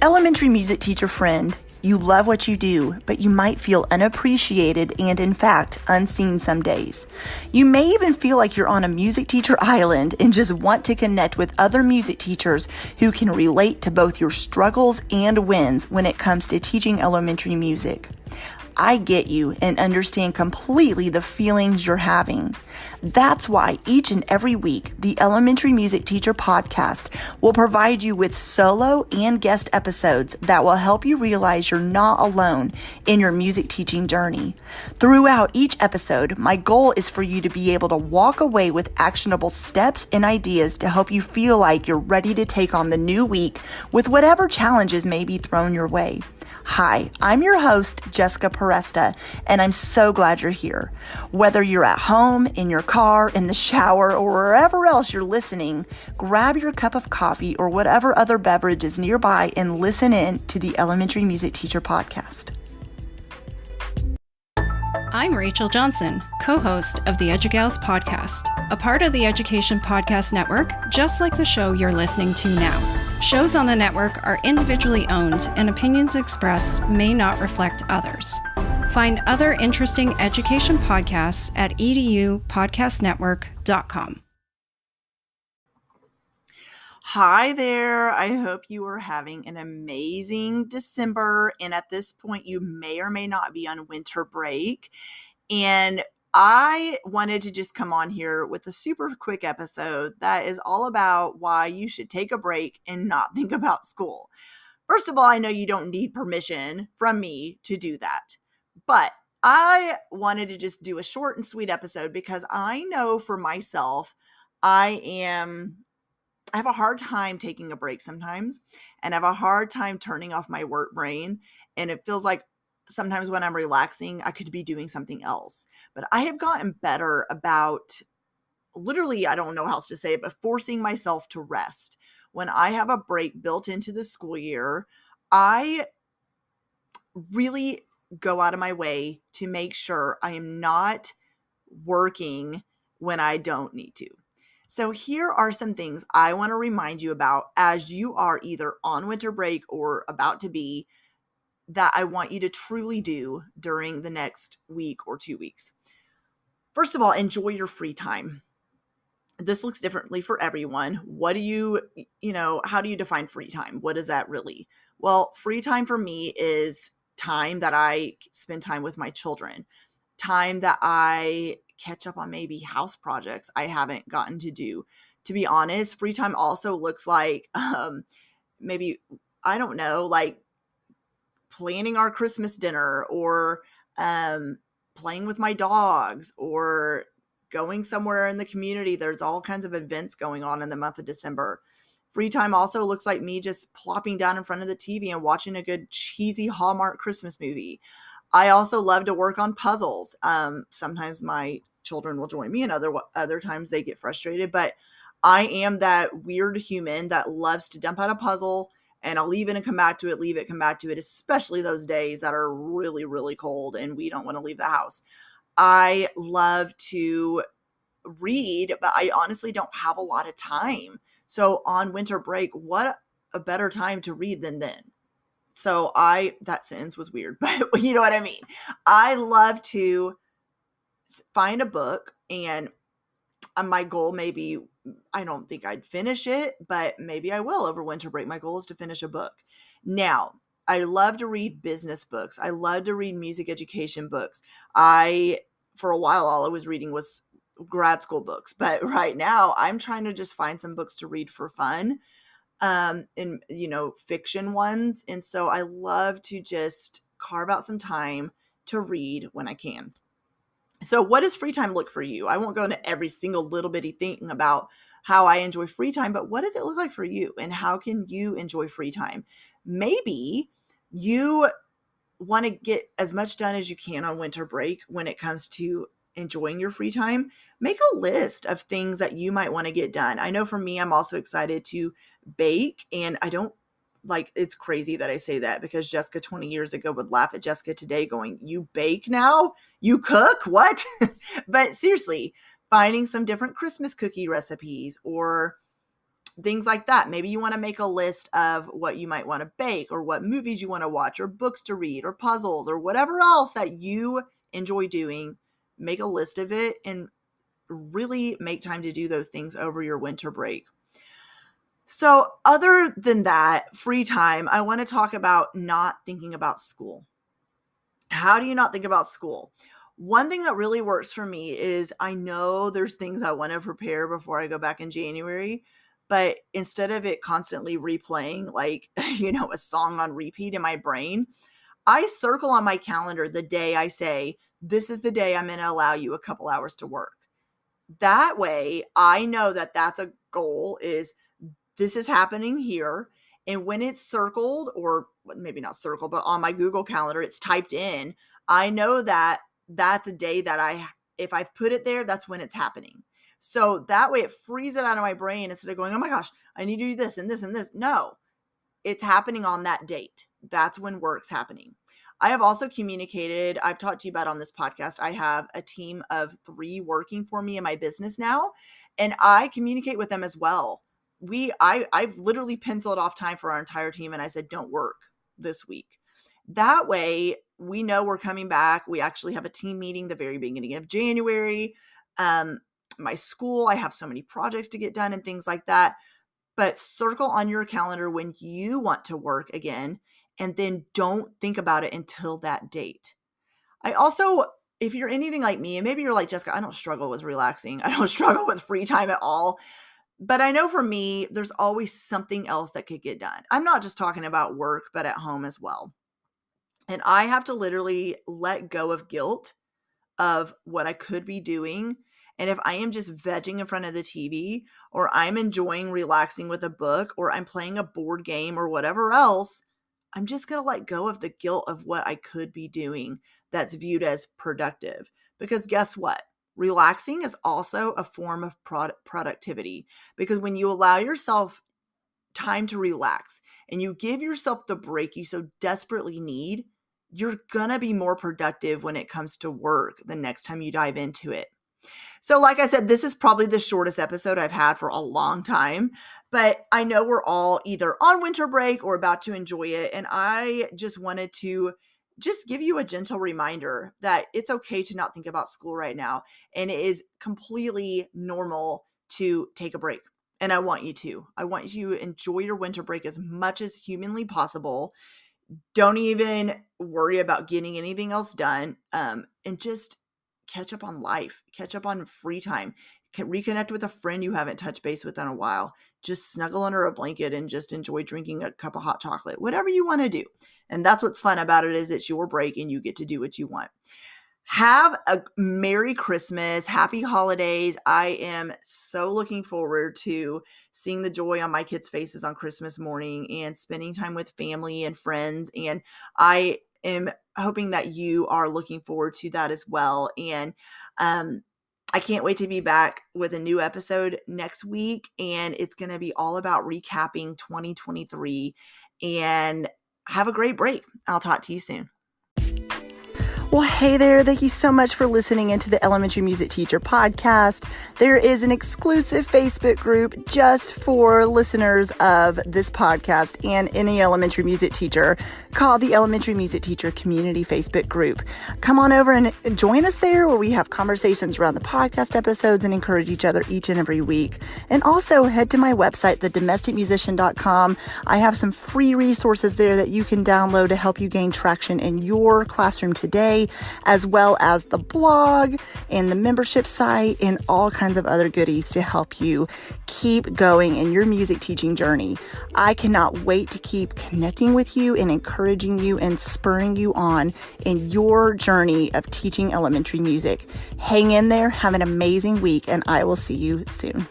Elementary music teacher friend, you love what you do, but you might feel unappreciated and, in fact, unseen some days. You may even feel like you're on a music teacher island and just want to connect with other music teachers who can relate to both your struggles and wins when it comes to teaching elementary music. I get you and understand completely the feelings you're having. That's why each and every week, the Elementary Music Teacher Podcast will provide you with solo and guest episodes that will help you realize you're not alone in your music teaching journey. Throughout each episode, my goal is for you to be able to walk away with actionable steps and ideas to help you feel like you're ready to take on the new week with whatever challenges may be thrown your way. Hi, I'm your host, Jessica Peresta, and I'm so glad you're here. Whether you're at home, in your car, in the shower, or wherever else you're listening, grab your cup of coffee or whatever other beverage is nearby and listen in to the Elementary Music Teacher Podcast. I'm Rachel Johnson, co-host of the EduGals podcast, a part of the Education Podcast Network, just like the show you're listening to now. Shows on the network are individually owned, and opinions expressed may not reflect others. Find other interesting education podcasts at edupodcastnetwork.com. Hi there. I hope you are having an amazing December. And at this point, you may or may not be on winter break. And I wanted to just come on here with a super quick episode that is all about why you should take a break and not think about school. First of all, I know you don't need permission from me to do that, but I wanted to just do a short and sweet episode because I know for myself, I have a hard time taking a break sometimes, and I have a hard time turning off my work brain. And it feels like sometimes when I'm relaxing, I could be doing something else. But I have gotten better about literally, I don't know how else to say it, but forcing myself to rest. When I have a break built into the school year, I really go out of my way to make sure I am not working when I don't need to. So here are some things I want to remind you about as you are either on winter break or about to be, that I want you to truly do during the next week or 2 weeks. First of all, enjoy your free time. This looks differently for everyone. How do you define free time? What is that really? Well, free time for me is time that I spend time with my children, time that I catch up on maybe house projects I haven't gotten to do. To be honest, free time also looks like maybe, I don't know, like planning our Christmas dinner or playing with my dogs or going somewhere in the community. There's all kinds of events going on in the month of December. Free time also looks like me just plopping down in front of the TV and watching a good cheesy Hallmark Christmas movie. I also love to work on puzzles. Sometimes my children will join me, and other times they get frustrated. But I am that weird human that loves to dump out a puzzle, and I'll leave it and come back to it, come back to it, especially those days that are really, really cold and we don't want to leave the house. I love to read, but I honestly don't have a lot of time. So on winter break, what a better time to read than then? So that sentence was weird, but you know what I mean? I love to find a book, and my goal maybe, I don't think I'd finish it, but maybe I will over winter break. My goal is to finish a book. Now, I love to read business books. I love to read music education books. For a while, all I was reading was grad school books, but right now I'm trying to just find some books to read for fun. And fiction ones. And so I love to just carve out some time to read when I can. So what does free time look for you? I won't go into every single little bitty thing about how I enjoy free time, but what does it look like for you? And how can you enjoy free time? Maybe you want to get as much done as you can on winter break when it comes to enjoying your free time. Make a list of things that you might want to get done. I know for me, I'm also excited to bake, and it's crazy that I say that because Jessica 20 years ago would laugh at Jessica today going, "You bake now? You cook? What?" But seriously, finding some different Christmas cookie recipes or things like that. Maybe you want to make a list of what you might want to bake, or what movies you want to watch, or books to read, or puzzles, or whatever else that you enjoy doing. Make a list of it and really make time to do those things over your winter break. So other than that, free time, I want to talk about not thinking about school. How do you not think about school? One thing that really works for me is I know there's things I want to prepare before I go back in January, but instead of it constantly replaying like, a song on repeat in my brain, I circle on my calendar the day I say, this is the day I'm going to allow you a couple hours to work. That way I know that that's a goal, is this is happening here. And when it's circled, or maybe not circled, but on my Google Calendar, it's typed in, I know that that's a day that if I've put it there, that's when it's happening. So that way it frees it out of my brain instead of going, oh my gosh, I need to do this and this and this. No, it's happening on that date. That's when work's happening. I have also communicated, I've talked to you about on this podcast, I have a team of 3 working for me in my business now, and I communicate with them as well. I've literally penciled off time for our entire team, and I said, don't work this week. That way we know we're coming back. We actually have a team meeting the very beginning of January. My school, I have so many projects to get done and things like that. But circle on your calendar when you want to work again, and then don't think about it until that date. I also, if you're anything like me, and maybe you're like, Jessica, I don't struggle with relaxing. I don't struggle with free time at all. But I know for me, there's always something else that could get done. I'm not just talking about work, but at home as well. And I have to literally let go of guilt of what I could be doing. And if I am just vegging in front of the TV, or I'm enjoying relaxing with a book, or I'm playing a board game or whatever else, I'm just going to let go of the guilt of what I could be doing that's viewed as productive. Because guess what? Relaxing is also a form of productivity, because when you allow yourself time to relax and you give yourself the break you so desperately need, you're going to be more productive when it comes to work the next time you dive into it. So like I said, this is probably the shortest episode I've had for a long time, but I know we're all either on winter break or about to enjoy it. And I just wanted to just give you a gentle reminder that it's okay to not think about school right now. And it is completely normal to take a break. And I want you to enjoy your winter break as much as humanly possible. Don't even worry about getting anything else done. And just catch up on life, catch up on free time, reconnect with a friend you haven't touched base with in a while. Just snuggle under a blanket and just enjoy drinking a cup of hot chocolate, whatever you want to do. And that's what's fun about it, is it's your break and you get to do what you want. Have a Merry Christmas, Happy Holidays. I am so looking forward to seeing the joy on my kids' faces on Christmas morning and spending time with family and friends. And I am hoping that you are looking forward to that as well. And I can't wait to be back with a new episode next week. And it's going to be all about recapping 2023. And have a great break. I'll talk to you soon. Well, hey there. Thank you so much for listening into the Elementary Music Teacher podcast. There is an exclusive Facebook group just for listeners of this podcast and any elementary music teacher called the Elementary Music Teacher Community Facebook group. Come on over and join us there, where we have conversations around the podcast episodes and encourage each other each and every week. And also head to my website, thedomesticmusician.com. I have some free resources there that you can download to help you gain traction in your classroom today, as well as the blog and the membership site and all kinds of other goodies to help you keep going in your music teaching journey. I cannot wait to keep connecting with you and encouraging you and spurring you on in your journey of teaching elementary music. Hang in there, have an amazing week, and I will see you soon.